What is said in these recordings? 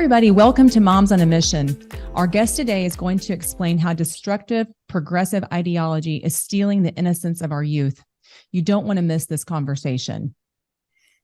everybody. Welcome to Moms on a Mission. Our guest today is going to explain how destructive progressive ideology is stealing the innocence of our youth. You don't want to miss this conversation.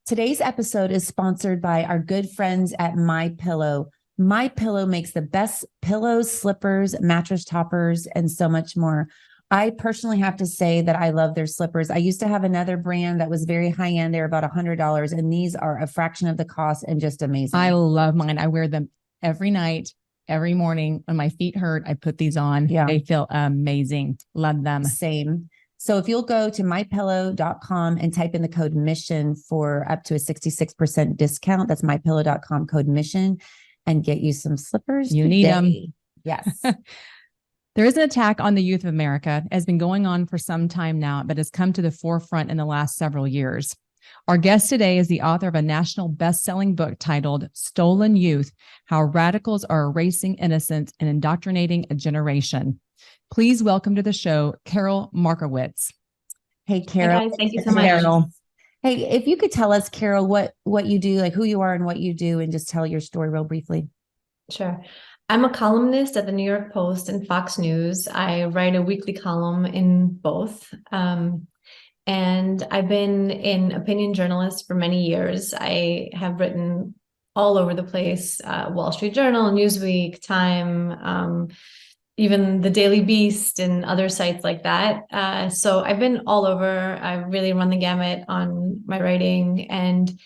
Today's episode is sponsored by our good friends at MyPillow. MyPillow makes the best pillows, slippers, mattress toppers, and so much more. I personally have to say that I love their slippers. I used to have another brand that was very high end. They're about $100, and these are a fraction of the cost and just amazing. I love mine. I wear them every night, every morning. When my feet hurt, I put these on. Yeah. They feel amazing. Love them. Same. So if you'll go to mypillow.com and type in the code MISSION for up to a 66% discount, that's mypillow.com code MISSION, and get you some slippers. You need them. Yes. There is an attack on the youth of America. It has been going on for some time now, but has come to the forefront in the last several years. Our guest today is the author of a national best-selling book titled Stolen Youth: How Radicals Are Erasing Innocence and Indoctrinating a Generation. Please welcome to the show, Karol Markowicz. Hey, Karol. Hey guys, thank you so much. Karol. Hey, if you could tell us, Karol, what you do, like who you are and what you do, and just tell your story real briefly. Sure. I'm a columnist at the New York Post and Fox News. I write a weekly column in both. And I've been an opinion journalist for many years. I have written all over the place, Wall Street Journal, Newsweek, Time, even the Daily Beast and other sites like that. So I've been all over. I really run the gamut on my writing. And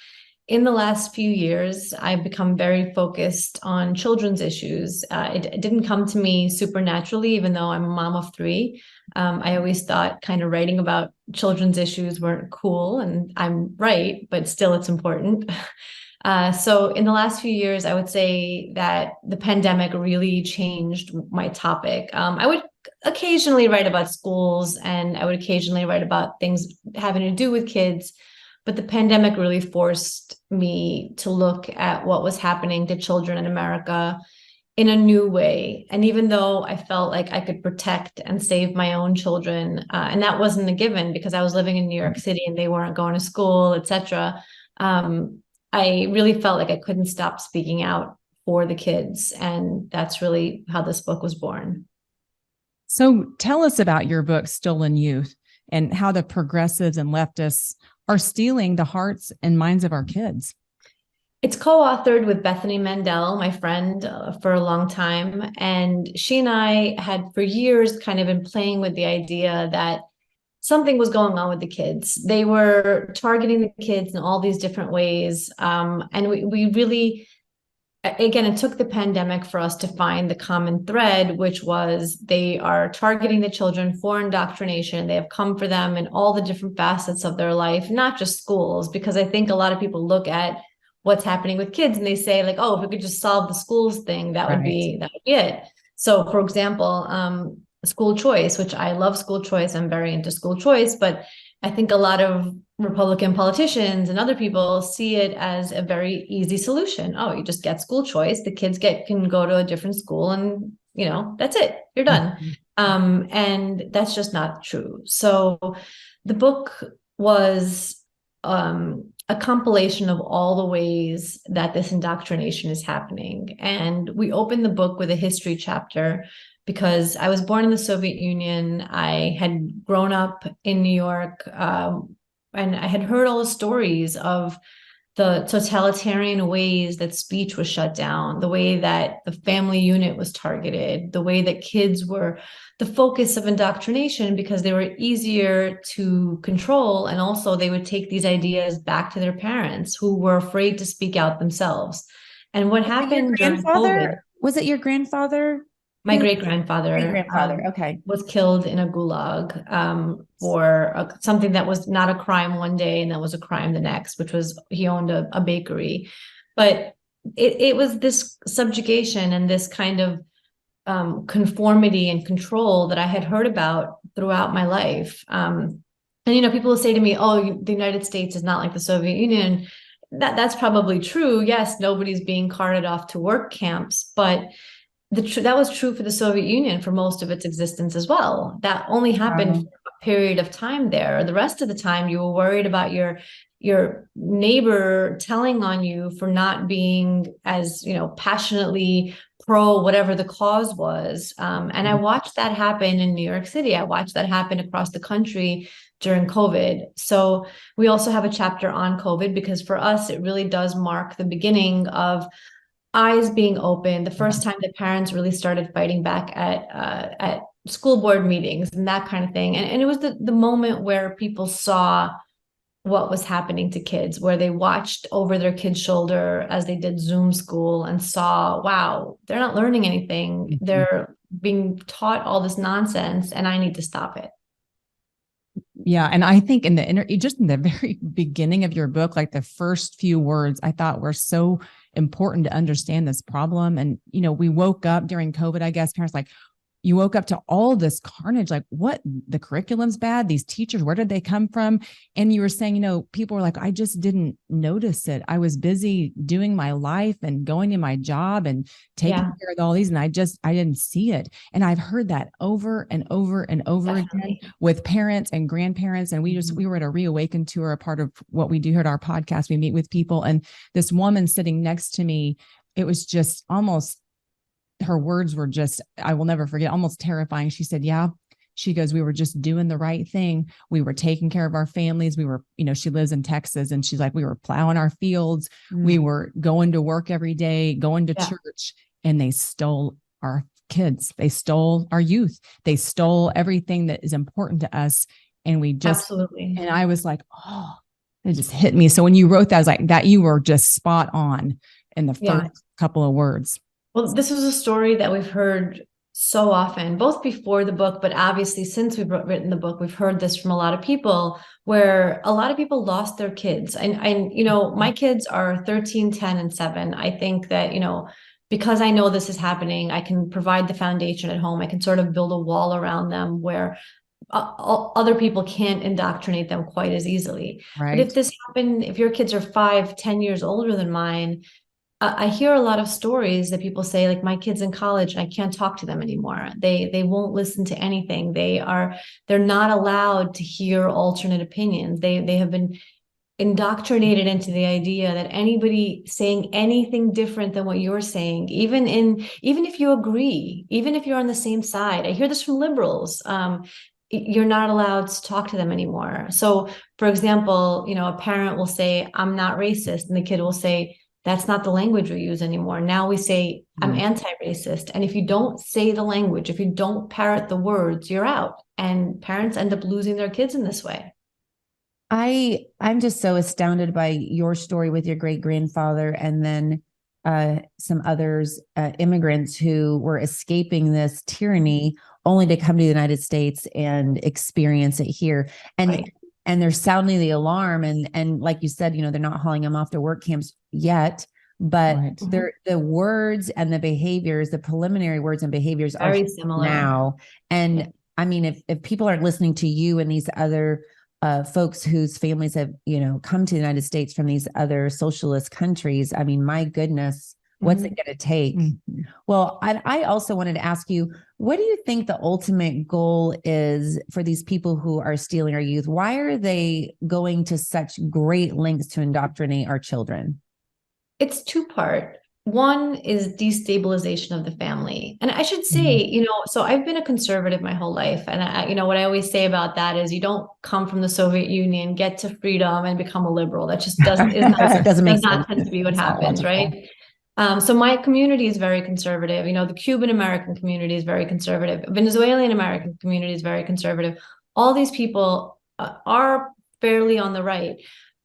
in the last few years, I've become very focused on children's issues. It didn't come to me supernaturally, even though I'm a mom of three. I always thought kind of writing about children's issues weren't cool, and I'm right, but still it's important. So in the last few years, I would say that the pandemic really changed my topic. I would occasionally write about schools, and I would occasionally write about things having to do with kids. But the pandemic really forced me to look at what was happening to children in America in a new way. And even though I felt like I could protect and save my own children, and that wasn't a given because I was living in New York City and they weren't going to school, etc., I really felt like I couldn't stop speaking out for the kids. And that's really how this book was born. So tell us about your book, Stolen Youth, and how the progressives and leftists are stealing the hearts and minds of our kids. It's co-authored with Bethany Mandel, my friend, for a long time. And she and I had for years kind of been playing with the idea that something was going on with the kids. They were targeting the kids in all these different ways. And we really, again, it took the pandemic for us to find the common thread, which was they are targeting the children for indoctrination. They have come for them in all the different facets of their life, not just schools, because I think a lot of people look at what's happening with kids and they say like, oh, if we could just solve the schools thing, that would be it. So for example, school choice, which I love school choice. I'm very into school choice, but I think a lot of Republican politicians and other people see it as a very easy solution. Oh, you just get school choice. The kids can go to a different school and, that's it. You're done. And that's just not true. So the book was a compilation of all the ways that this indoctrination is happening. And we opened the book with a history chapter because I was born in the Soviet Union. I had grown up in New York, and I had heard all the stories of the totalitarian ways that speech was shut down, the way that the family unit was targeted, the way that kids were the focus of indoctrination because they were easier to control. And also they would take these ideas back to their parents who were afraid to speak out themselves. And what happened during COVID, was it your grandfather? My great-grandfather okay, was killed in a gulag for something that was not a crime one day and that was a crime the next, which was he owned a bakery. But it was this subjugation and this kind of conformity and control that I had heard about throughout my life. And, people will say to me, oh, the United States is not like the Soviet Union. That's probably true. Yes, nobody's being carted off to work camps, but that was true for the Soviet Union for most of its existence as well. That only happened for a period of time there. The rest of the time, you were worried about your your neighbor telling on you for not being as, passionately pro whatever the cause was. And I watched that happen in New York City. I watched that happen across the country during COVID. So we also have a chapter on COVID, because for us, it really does mark the beginning of eyes being open, the first time that parents really started fighting back at school board meetings and that kind of thing. And it was the moment where people saw what was happening to kids, where they watched over their kid's shoulder as they did Zoom school and saw, wow, they're not learning anything. They're being taught all this nonsense, and I need to stop it. Yeah. And I think just in the very beginning of your book, like the first few words I thought were so important to understand this problem. And, we woke up during COVID, I guess, parents like, you woke up to all this carnage, like what, the curriculum's bad, these teachers, where did they come from? And you were saying, people were like, I just didn't notice it. I was busy doing my life and going to my job and taking care of all these. And I didn't see it. And I've heard that over and over and over again with parents and grandparents. And we were at a Reawaken tour, a part of what we do here at our podcast. We meet with people, and this woman sitting next to me, it was just almost, her words were just, I will never forget, almost terrifying. She said, yeah, she goes, we were just doing the right thing. We were taking care of our families. We were, she lives in Texas, and she's like, we were plowing our fields. We were going to work every day, going to church, and they stole our kids. They stole our youth. They stole everything that is important to us. And we just, absolutely. And I was like, oh, it just hit me. So when you wrote that, I was like, that you were just spot on in the first couple of words. Well, this was a story that we've heard so often, both before the book, but obviously since we've written the book, we've heard this from a lot of people, where a lot of people lost their kids. And my kids are 13, 10, and 7. I think that, because I know this is happening, I can provide the foundation at home. I can sort of build a wall around them where other people can't indoctrinate them quite as easily. Right. But if this happened, if your kids are 5, 10 years older than mine, I hear a lot of stories that people say, like, my kid's in college and I can't talk to them anymore. They won't listen to anything. They're not allowed to hear alternate opinions. They have been indoctrinated into the idea that anybody saying anything different than what you're saying, even if you agree, even if you're on the same side. I hear this from liberals. You're not allowed to talk to them anymore. So, for example, a parent will say, I'm not racist, and the kid will say, that's not the language we use anymore. Now we say, I'm anti-racist. And if you don't say the language, if you don't parrot the words, you're out. And parents end up losing their kids in this way. I'm just so astounded by your story with your great grandfather, and then some others, immigrants who were escaping this tyranny only to come to the United States and experience it here. And and they're sounding the alarm, and like you said, they're not hauling them off to work camps yet, but they're the words and the behaviors, the preliminary words and behaviors very are similar now. And I mean, if people are listening to you and these other folks whose families have, come to the United States from these other socialist countries, I mean, my goodness, what's it going to take? Well, I also wanted to ask you, what do you think the ultimate goal is for these people who are stealing our youth? Why are they going to such great lengths to indoctrinate our children? It's two-part. One is destabilization of the family. And I should say, so I've been a conservative my whole life. And what I always say about that is, you don't come from the Soviet Union, get to freedom, and become a liberal. That just doesn't tend to be what happens, right? So my community is very conservative. The Cuban American community is very conservative. Venezuelan American community is very conservative. All these people are fairly on the right.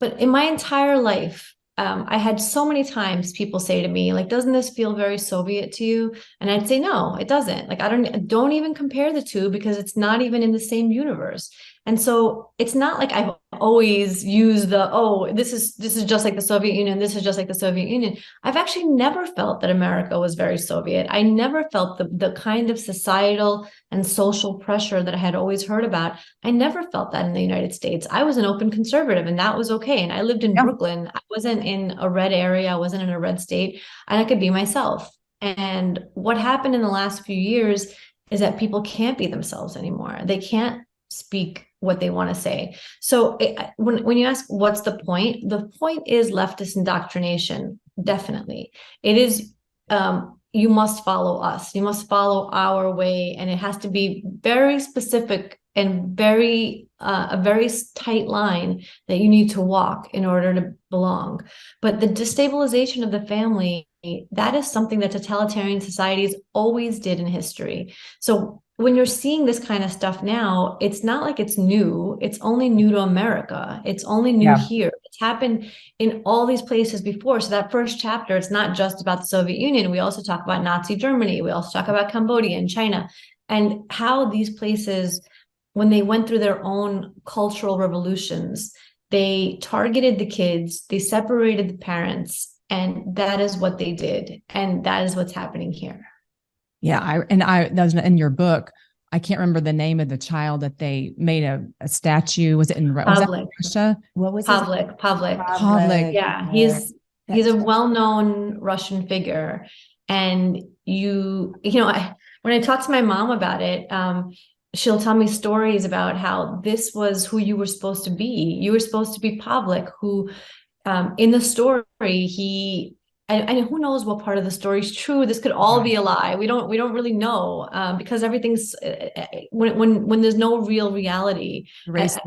But in my entire life, I had so many times people say to me, like, doesn't this feel very Soviet to you? And I'd say, no, it doesn't. Like, don't even compare the two, because it's not even in the same universe. And so it's not like I've always used this is just like the Soviet Union. This is just like the Soviet Union. I've actually never felt that America was very Soviet. I never felt the kind of societal and social pressure that I had always heard about. I never felt that in the United States. I was an open conservative, and that was okay. And I lived in Brooklyn. I wasn't in a red area. I wasn't in a red state, and I could be myself. And what happened in the last few years is that people can't be themselves anymore. They can't speak what they want to say. So when you ask what's the point is leftist indoctrination. Definitely. It is, you must follow us. You must follow our way. And it has to be very specific and very, a very tight line that you need to walk in order to belong. But the destabilization of the family, that is something that totalitarian societies always did in history. So when you're seeing this kind of stuff now, it's not like it's new. It's only new to America. It's only new here. It's happened in all these places before. So that first chapter, it's not just about the Soviet Union. We also talk about Nazi Germany. We also talk about Cambodia and China, and how these places, when they went through their own cultural revolutions, they targeted the kids, they separated the parents, and that is what they did. And that is what's happening here. Yeah, that was in your book. I can't remember the name of the child that they made a statue. Was it in Russia? What was Pavlik? Yeah, he's a well-known Russian figure, and when I talk to my mom about it, she'll tell me stories about how this was who you were supposed to be. You were supposed to be Pavlik, who, in the story, and who knows what part of the story is true. This could all be a lie. We don't really know, because everything's when there's no real reality, as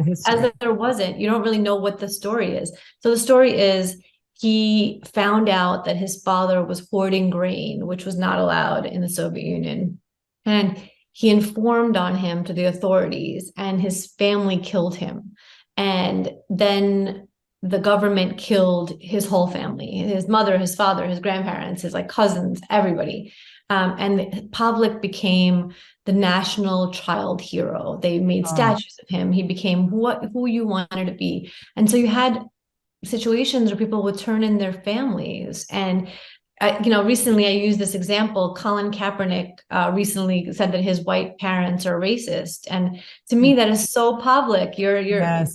there wasn't. You don't really know what the story is. So the story is, he found out that his father was hoarding grain, which was not allowed in the Soviet Union, and he informed on him to the authorities, and his family killed him, and then the government killed his whole family, his mother, his father, his grandparents, his cousins, everybody. And Pavlik became the national child hero. They made statues of him. He became who you wanted to be. And so you had situations where people would turn in their families. And recently I used this example. Colin Kaepernick recently said that his white parents are racist. And to me, that is so Pavlik. You're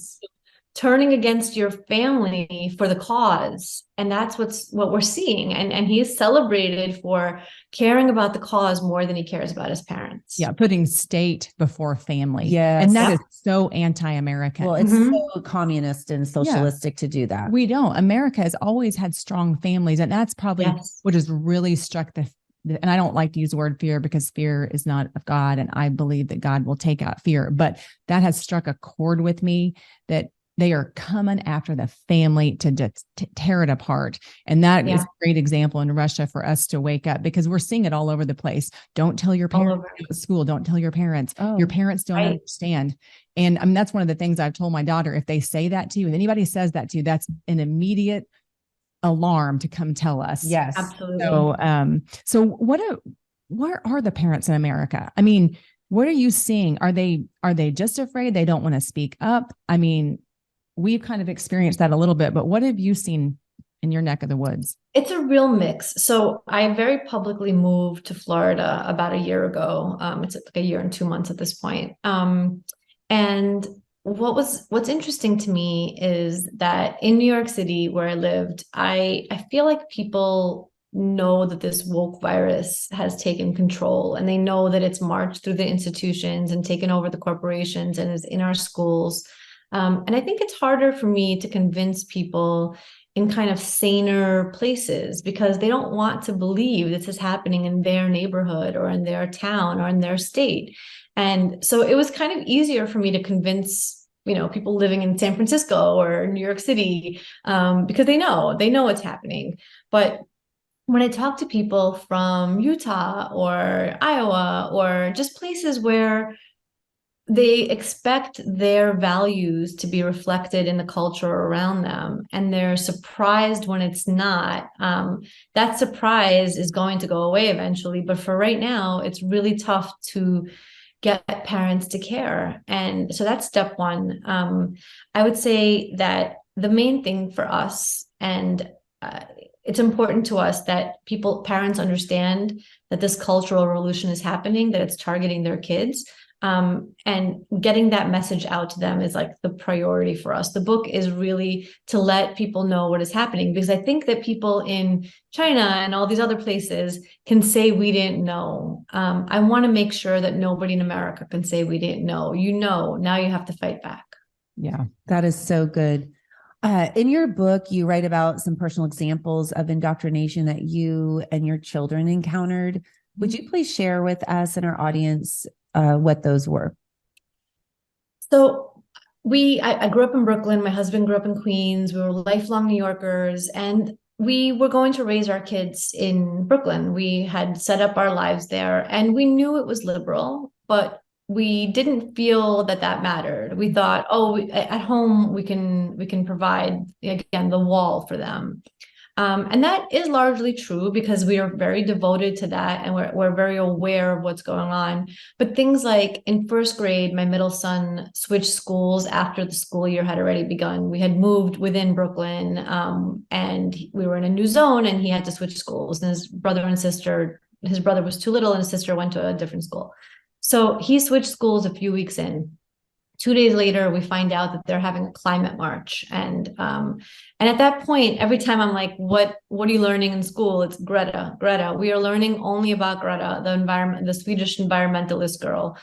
turning against your family for the cause. And that's what we're seeing. And he is celebrated for caring about the cause more than he cares about his parents. Yeah, putting state before family. Yes. And that is so anti-American. Well, it's so communist and socialistic to do that. We don't. America has always had strong families. And that's probably what has really struck and I don't like to use the word fear, because fear is not of God. And I believe that God will take out fear. But that has struck a chord with me, that they are coming after the family to tear it apart. And that is a great example in Russia for us to wake up, because we're seeing it all over the place. Don't tell your parents at school. Don't tell your parents. Your parents don't understand. And I mean, that's one of the things I've told my daughter. If they say that to you, if anybody says that to you, that's an immediate alarm to come tell us. Yes, absolutely. So where are the parents in America? I mean, what are you seeing? Are they just afraid? They don't want to speak up? I mean, we've kind of experienced that a little bit, but what have you seen in your neck of the woods? It's a real mix. So I very publicly moved to Florida about a year ago. It's like a year and 2 months at this point. And what's interesting to me is that in New York City, where I lived, I feel like people know that this woke virus has taken control, and they know that it's marched through the institutions and taken over the corporations and is in our schools. And I think it's harder for me to convince people in kind of saner places, because they don't want to believe this is happening in their neighborhood or in their town or in their state. And so it was kind of easier for me to convince, people living in San Francisco or New York City, because they know what's happening. But when I talk to people from Utah or Iowa, or just places where they expect their values to be reflected in the culture around them, and they're surprised when it's not, that surprise is going to go away eventually. But for right now, it's really tough to get parents to care. And so that's step one. I would say that the main thing for us, and it's important to us that parents understand that this cultural revolution is happening, that it's targeting their kids. And getting that message out to them is like the priority for us. The book is really to let people know what is happening, because I think that people in China and all these other places can say we didn't know. I want to make sure that nobody in America can say we didn't know. Now you have to fight back. Yeah, that is so good. In your book, you write about some personal examples of indoctrination that you and your children encountered. Would you please share with us and our audience what those were? So I grew up in Brooklyn. My husband grew up in Queens. We were lifelong New Yorkers, and we were going to raise our kids in Brooklyn. We had set up our lives there, and we knew it was liberal, but we didn't feel that mattered. We thought, at home we can provide, again, the wall for them. And that is largely true because we are very devoted to that, and we're very aware of what's going on. But things like in first grade, my middle son switched schools after the school year had already begun. We had moved within Brooklyn, and we were in a new zone, and he had to switch schools. And his brother was too little, and his sister went to a different school. So he switched schools a few weeks in. 2 days later, we find out that they're having a climate march. And at that point, every time I'm like, what are you learning in school? It's Greta. We are learning only about Greta, the Swedish environmentalist girl.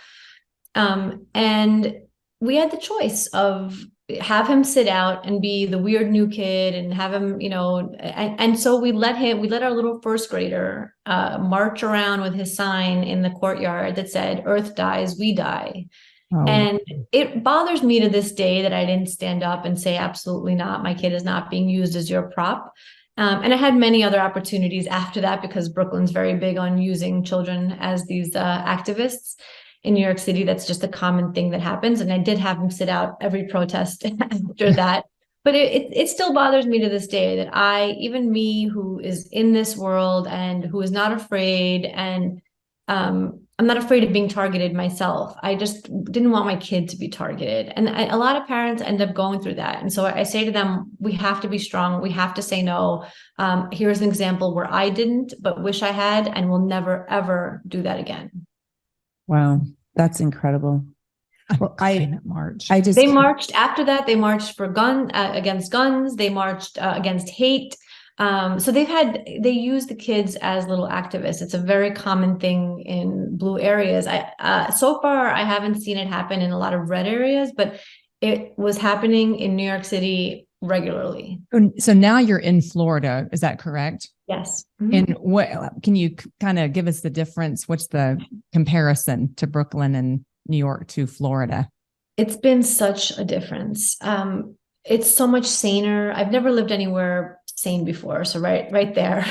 And we had the choice of have him sit out and be the weird new kid and have him, and so we let our little first grader march around with his sign in the courtyard that said, "Earth dies, we die." Oh. And it bothers me to this day that I didn't stand up and say, absolutely not. My kid is not being used as your prop. And I had many other opportunities after that, because Brooklyn's very big on using children as these activists. In New York City, that's just a common thing that happens. And I did have him sit out every protest after that. But it still bothers me to this day that even me, who is in this world and who is not afraid, and I'm not afraid of being targeted myself. I just didn't want my kid to be targeted. And a lot of parents end up going through that. And so I say to them, we have to be strong. We have to say no. Here's an example where I didn't, but wish I had, and will never, ever do that again. Wow. That's incredible. Well, They marched after that. They marched for against guns. They marched against hate. So they use the kids as little activists. It's a very common thing in blue areas. So far, I haven't seen it happen in a lot of red areas, but it was happening in New York City regularly. So now you're in Florida, is that correct? Yes. Mm-hmm. And what can you kind of give us the difference? What's the comparison to Brooklyn and New York to Florida? It's been such a difference. It's so much saner. I've never lived anywhere sane before. So right there,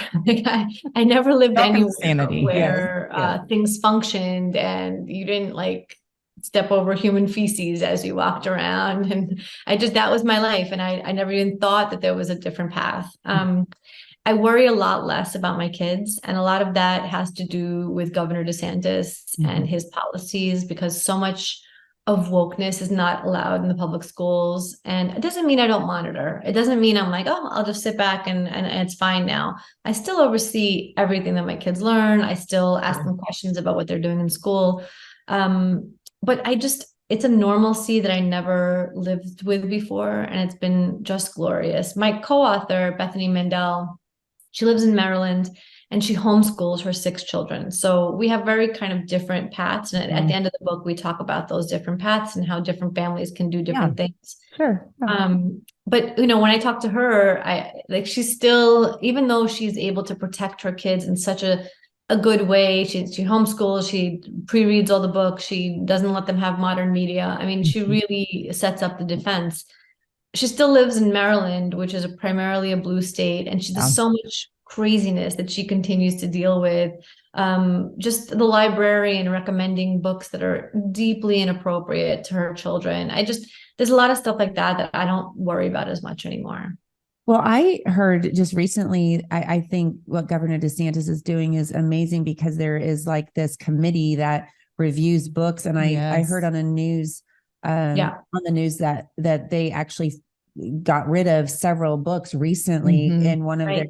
I never lived anywhere where things functioned and you didn't like step over human feces as you walked around. And that was my life. And I never even thought that there was a different path. I worry a lot less about my kids. And a lot of that has to do with Governor DeSantis and his policies, because so much of wokeness is not allowed in the public schools. And it doesn't mean I don't monitor. It doesn't mean I'm like, I'll just sit back and it's fine now. I still oversee everything that my kids learn. I still ask them questions about what they're doing in school. But it's a normalcy that I never lived with before. And it's been just glorious. My co-author, Bethany Mandel, she lives in Maryland, and she homeschools her 6 children. So we have very kind of different paths. And at the end of the book, we talk about those different paths and how different families can do different things. Sure. Yeah. But, when I talk to her, she's still, even though she's able to protect her kids in such a good way, she homeschools, she pre-reads all the books, she doesn't let them have modern media. I mean, she really sets up the defense. She still lives in Maryland, which is primarily a blue state, and she does so much craziness that she continues to deal with. Just the librarian recommending books that are deeply inappropriate to her children. There's a lot of stuff like that I don't worry about as much anymore. Well, I heard just recently, I think what Governor DeSantis is doing is amazing, because there is like this committee that reviews books. And I heard on the news, that they actually got rid of several books recently in one of their,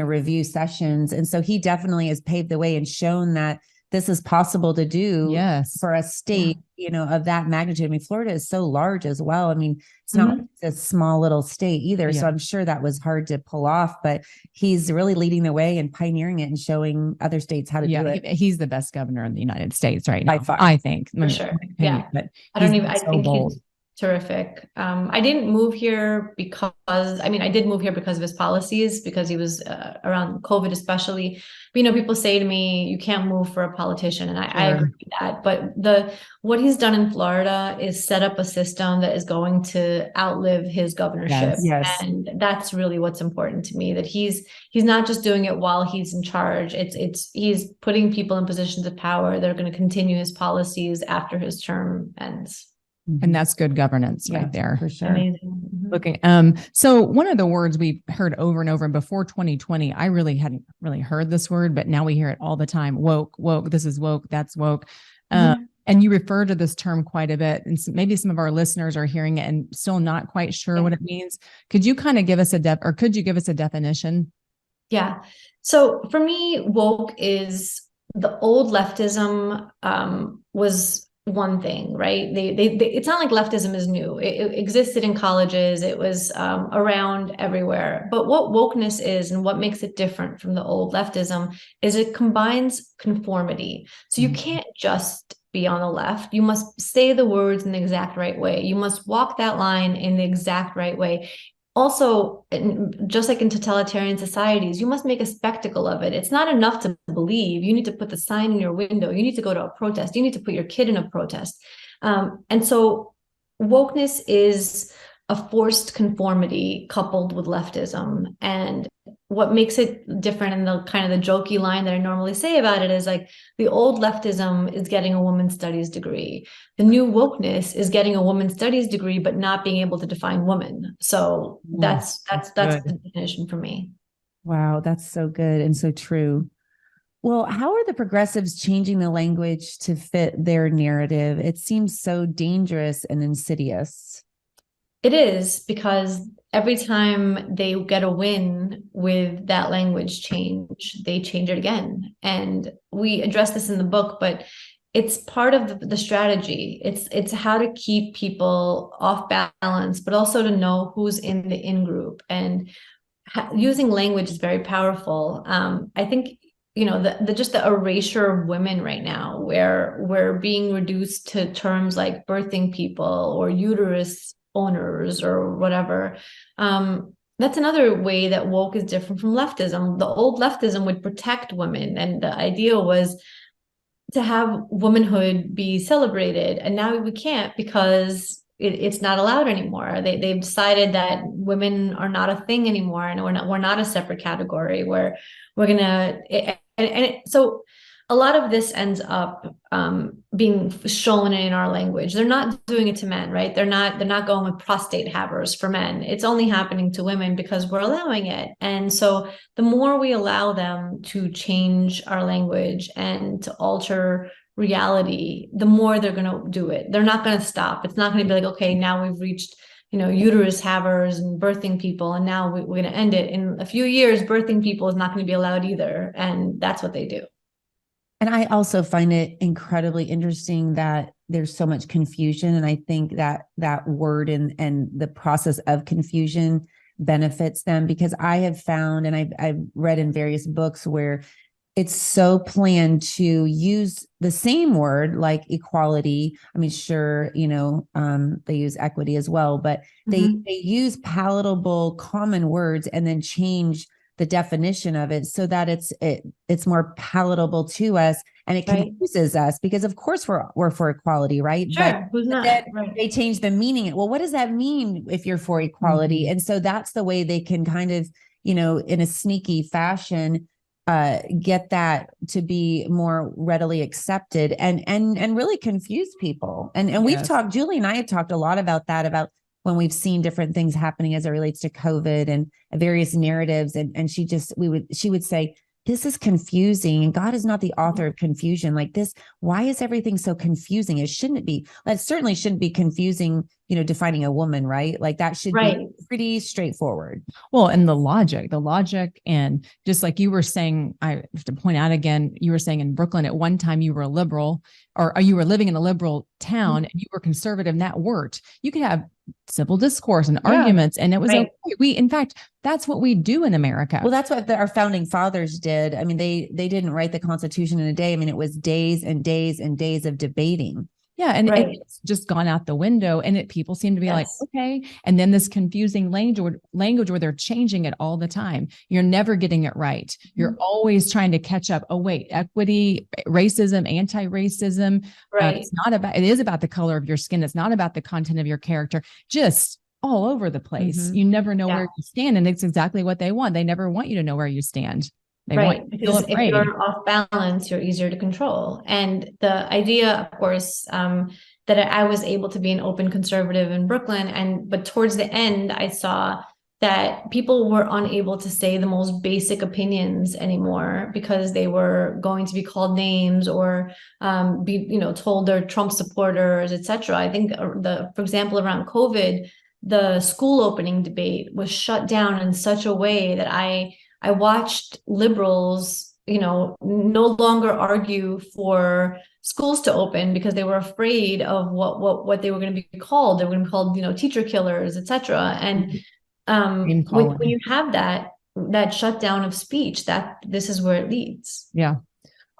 review sessions. And so he definitely has paved the way and shown that this is possible to do Yes. for a state, of that magnitude. I mean, Florida is so large as well. I mean, it's not like it's a small little state either. Yeah. So I'm sure that was hard to pull off, but he's really leading the way and pioneering it and showing other states how to do it. He's the best governor in the United States right now, By far. I think. For sure. Opinion, but I don't he's even, I so think bold. he's terrific. I didn't move here because, I did move here because of his policies, because he was around COVID especially. But, people say to me, you can't move for a politician. And I agree with that. But what he's done in Florida is set up a system that is going to outlive his governorship. Yes. And that's really what's important to me, that he's not just doing it while he's in charge. He's putting people in positions of power that are going to continue his policies after his term ends. And that's good governance right there. For sure. Amazing. Looking, so one of the words we heard over and over, and before 2020, I really hadn't really heard this word, but now we hear it all the time. Woke, this is woke, that's woke. And you refer to this term quite a bit, and maybe some of our listeners are hearing it and still not quite sure what it means. Could you kind of give us a definition? Yeah. So for me, woke is the old leftism was one thing, right? It's not like leftism is new. It existed in colleges. It was around everywhere. But what wokeness is and what makes it different from the old leftism is it combines conformity. So you can't just be on the left. You must say the words in the exact right way. You must walk that line in the exact right way. Also, just like in totalitarian societies, you must make a spectacle of it. It's not enough to believe. You need to put the sign in your window. You need to go to a protest. You need to put your kid in a protest. And so wokeness is a forced conformity coupled with leftism. And what makes it different, and the kind of the jokey line that I normally say about it is like, the old leftism is getting a women's studies degree. The new wokeness is getting a women's studies degree, but not being able to define woman. So that's the definition for me. Wow, that's so good and so true. Well, how are the progressives changing the language to fit their narrative? It seems so dangerous and insidious. It is, because every time they get a win with that language change, they change it again. And we address this in the book, but it's part of the strategy. It's how to keep people off balance, but also to know who's in the in-group. And using language is very powerful. I think, just the erasure of women right now, where we're being reduced to terms like birthing people or uterus owners or whatever. That's another way that woke is different from leftism. The old leftism would protect women, and the idea was to have womanhood be celebrated. And now we can't, because it's not allowed anymore. They've decided that women are not a thing anymore, and we're not a separate category where we're gonna. So a lot of this ends up being shown in our language. They're not doing it to men, right? They're not going with prostate havers for men. It's only happening to women because we're allowing it. And so the more we allow them to change our language and to alter reality, the more they're going to do it. They're not going to stop. It's not going to be like, okay, now we've reached, uterus havers and birthing people, and now we're going to end it. In a few years, birthing people is not going to be allowed either. And that's what they do. And I also find it incredibly interesting that there's so much confusion. And I think that that word and the process of confusion benefits them, because I have found, and I've read in various books where it's so planned to use the same word like equality. I mean, sure, they use equity as well, but they use palatable common words and then change the definition of it so that it's more palatable to us, and it confuses us, because of course we're for equality, right? Sure. But who's not? Right. They change the meaning. Well, what does that mean if you're for equality? And so that's the way they can kind of, in a sneaky fashion, get that to be more readily accepted and really confuse people. And we've talked, Julie and I have talked a lot about that, about when we've seen different things happening as it relates to COVID and various narratives. And she would say, this is confusing, and God is not the author of confusion. Like this, why is everything so confusing? It shouldn't be. That certainly shouldn't be confusing, defining a woman, right? Like that should be pretty straightforward. Well, and the logic, and just like you were saying, I have to point out again, you were saying in Brooklyn at one time you were a liberal, or you were living in a liberal town and you were conservative, and that worked. You could have civil discourse and arguments, and it was okay. In fact, that's what we do in America. Well, that's what our founding fathers did. I mean, they didn't write the Constitution in a day. I mean, it was days and days and days of debating. Yeah. And it's just gone out the window, and people seem to be like, okay. And then this confusing language where they're changing it all the time. You're never getting it right. You're always trying to catch up. Oh, wait, equity, racism, anti-racism. It is about the color of your skin. It's not about the content of your character. Just all over the place. You never know where you stand. And it's exactly what they want. They never want you to know where you stand. Because if you're off balance, you're easier to control. And the idea, of course, that I was able to be an open conservative in Brooklyn, but towards the end, I saw that people were unable to say the most basic opinions anymore because they were going to be called names or be told they're Trump supporters, etc. I think for example, around COVID, the school opening debate was shut down in such a way that I watched liberals, no longer argue for schools to open because they were afraid of what they were going to be called. They were going to be called, teacher killers, etc. And when you have that shutdown of speech, this is where it leads. Yeah.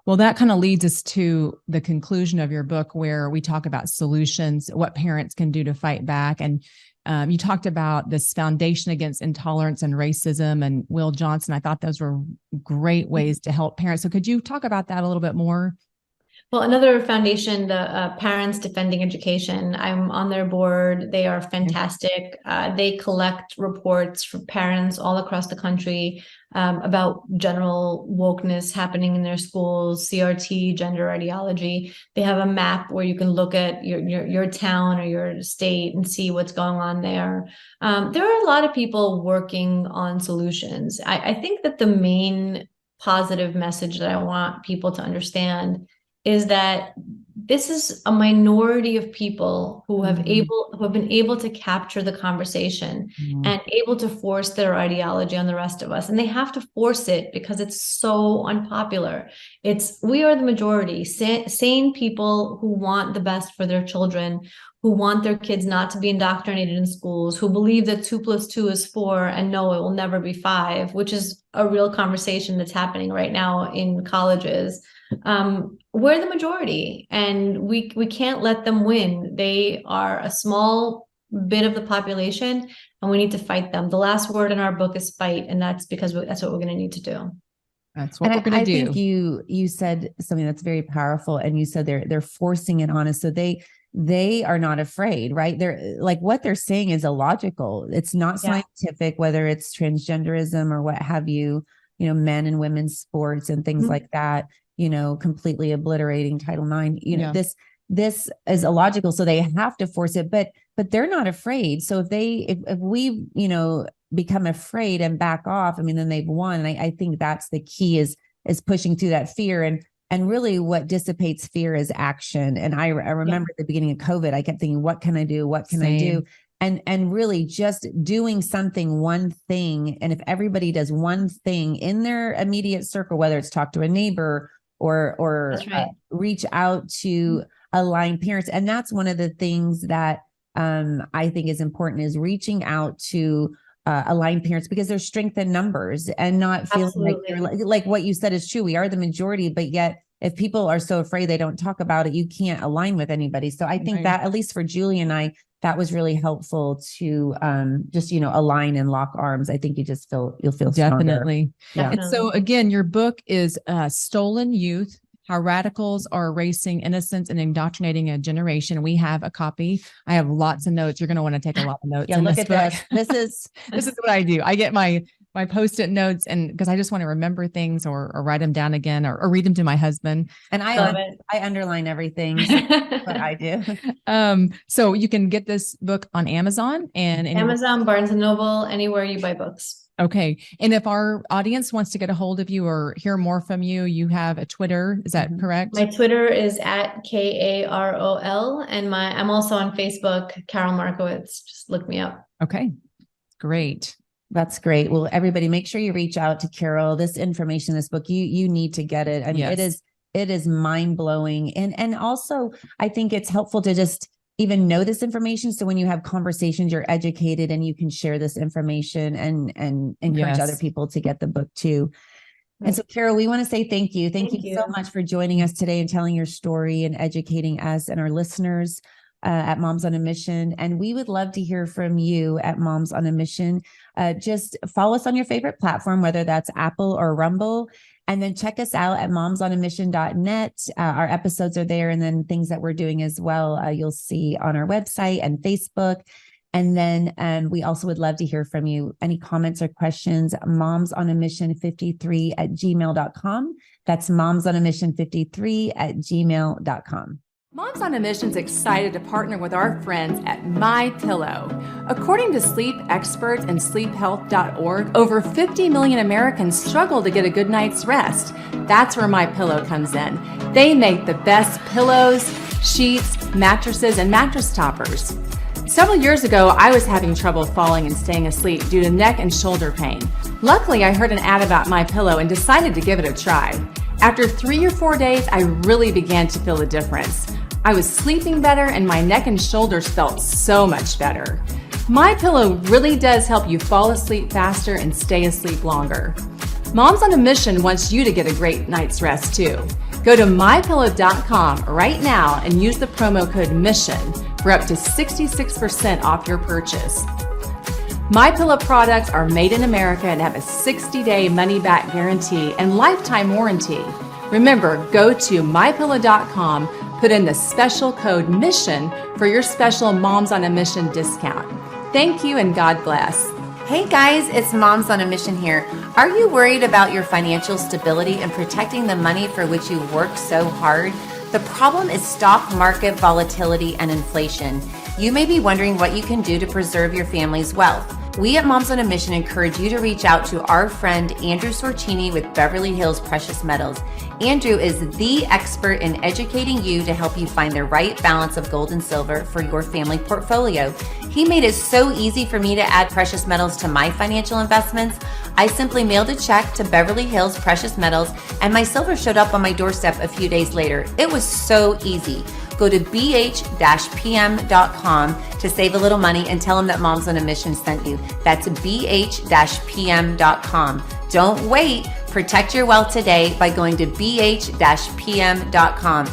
Well, that kind of leads us to the conclusion of your book, where we talk about solutions, what parents can do to fight back. And you talked about this foundation against intolerance and racism, and Will Johnson. I thought those were great ways to help parents. So could you talk about that a little bit more? Well, another foundation, the Parents Defending Education, I'm on their board. They are fantastic. They collect reports for parents all across the country about general wokeness happening in their schools, CRT, gender ideology. They have a map where you can look at your town or your state and see what's going on there. There are a lot of people working on solutions. I think that the main positive message that I want people to understand is that this is a minority of people who have been able to capture the conversation and able to force their ideology on the rest of us. And they have to force it because it's so unpopular. We are the majority, sane people who want the best for their children, who want their kids not to be indoctrinated in schools, who believe that 2 + 2 is 4 and no, it will never be 5, which is a real conversation that's happening right now in colleges. We're the majority, and we can't let them win. They are a small bit of the population, and we need to fight them. The last word in our book is fight, and that's because that's what we're going to need to do. That's what we're going to do. I think you said something that's very powerful, and you said they're forcing it on us. So they are not afraid, right? They're like, what they're saying is illogical. It's not scientific, whether it's transgenderism or what have you, men and women's sports and things like that. Completely obliterating Title IX. This is illogical, so they have to force it. But they're not afraid. So if we become afraid and back off, then they've won. And I think that's the key is pushing through that fear. And really, what dissipates fear is action. And I remember at the beginning of COVID, I kept thinking, what can I do? What can I do? And really just doing something, one thing. And if everybody does one thing in their immediate circle, whether it's talk to a neighbor or reach out to aligned parents. And that's one of the things that I think is important, is reaching out to aligned parents, because there's strength in numbers and not feeling like you're like what you said is true. We are the majority, but yet if people are so afraid they don't talk about it, you can't align with anybody. So I think that, at least for Julie and I, that was really helpful to just, align and lock arms. I think you'll feel definitely. Yeah. And so again, your book is Stolen Youth: How Radicals Are Erasing Innocence and Indoctrinating a Generation. We have a copy. I have lots of notes. You're going to want to take a lot of notes. Yeah, look at this. This is what I do. I get my Post-it notes, and because I just want to remember things or write them down again or read them to my husband. And I underline everything. So that's what I do. So you can get this book on Amazon and Amazon, Barnes and Noble, anywhere you buy books. Okay. And if our audience wants to get a hold of you or hear more from you, you have a Twitter. Is that correct? My Twitter is @KAROL, and I'm also on Facebook, Karol Markowicz. Just look me up. Okay. Great. That's great. Well, everybody, make sure you reach out to Karol. This information, this book, you need to get it. I mean, Yes. it is mind blowing. And also I think it's helpful to just even know this information. So when you have conversations, you're educated and you can share this information and encourage Yes. other people to get the book too. Right. And so, Karol, we want to say thank you. Thank you so you. much for joining us today and telling your story and educating us and our listeners at Moms on a Mission. And we would love to hear from you at Moms on a Mission. Just follow us on your favorite platform, whether that's Apple or Rumble. And then check us out at momsonamission.net. Our episodes are there, and then things that we're doing as well, you'll see on our website and Facebook. And then we also would love to hear from you. Any comments or questions, momsonamission53@gmail.com. That's momsonamission53@gmail.com. Moms on a Mission is excited to partner with our friends at MyPillow. According to sleep experts and sleephealth.org, over 50 million Americans struggle to get a good night's rest. That's where MyPillow comes in. They make the best pillows, sheets, mattresses, and mattress toppers. Several years ago, I was having trouble falling and staying asleep due to neck and shoulder pain. Luckily, I heard an ad about MyPillow and decided to give it a try. After 3 or 4 days, I really began to feel a difference. I was sleeping better and my neck and shoulders felt so much better. MyPillow really does help you fall asleep faster and stay asleep longer. Moms on a Mission wants you to get a great night's rest too. Go to mypillow.com right now and use the promo code MISSION for up to 66% off your purchase. MyPillow products are made in America and have a 60-day money-back guarantee and lifetime warranty. Remember, go to mypillow.com, put in the special code MISSION for your special Moms on a Mission discount. Thank you and God bless. Hey guys, it's Moms on a Mission here. Are you worried about your financial stability and protecting the money for which you work so hard? The problem is stock market volatility and inflation. You may be wondering what you can do to preserve your family's wealth. We at Moms on a Mission encourage you to reach out to our friend Andrew Sorcini with Beverly Hills Precious Metals. Andrew is the expert in educating you to help you find the right balance of gold and silver for your family portfolio. He made it so easy for me to add precious metals to my financial investments. I simply mailed a check to Beverly Hills Precious Metals and my silver showed up on my doorstep a few days later. It was so easy. Go to bh-pm.com to save a little money and tell them that Moms on a Mission sent you. That's bh-pm.com. Don't wait. Protect your wealth today by going to bh-pm.com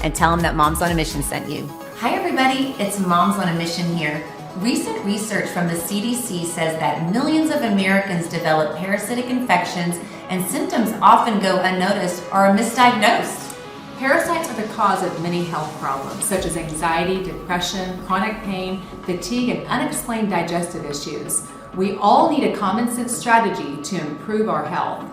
and tell them that Moms on a Mission sent you. Hi everybody, it's Moms on a Mission here. Recent research from the CDC says that millions of Americans develop parasitic infections and symptoms often go unnoticed or are misdiagnosed. Parasites are the cause of many health problems, such as anxiety, depression, chronic pain, fatigue, and unexplained digestive issues. We all need a common sense strategy to improve our health.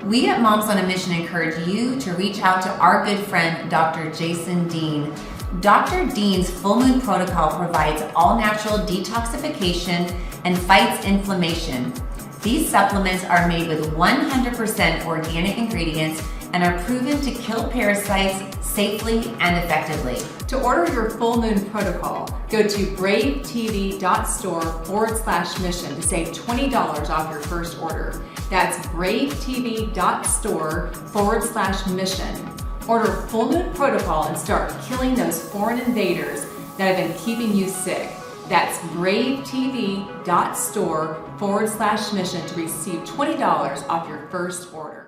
We at Moms on a Mission encourage you to reach out to our good friend, Dr. Jason Dean. Dr. Dean's Full Moon Protocol provides all-natural detoxification and fights inflammation. These supplements are made with 100% organic ingredients and are proven to kill parasites safely and effectively. To order your Full Moon Protocol, go to bravetv.store/mission to save $20 off your first order. That's bravetv.store/mission. Order Full Moon Protocol and start killing those foreign invaders that have been keeping you sick. That's bravetv.store/mission to receive $20 off your first order.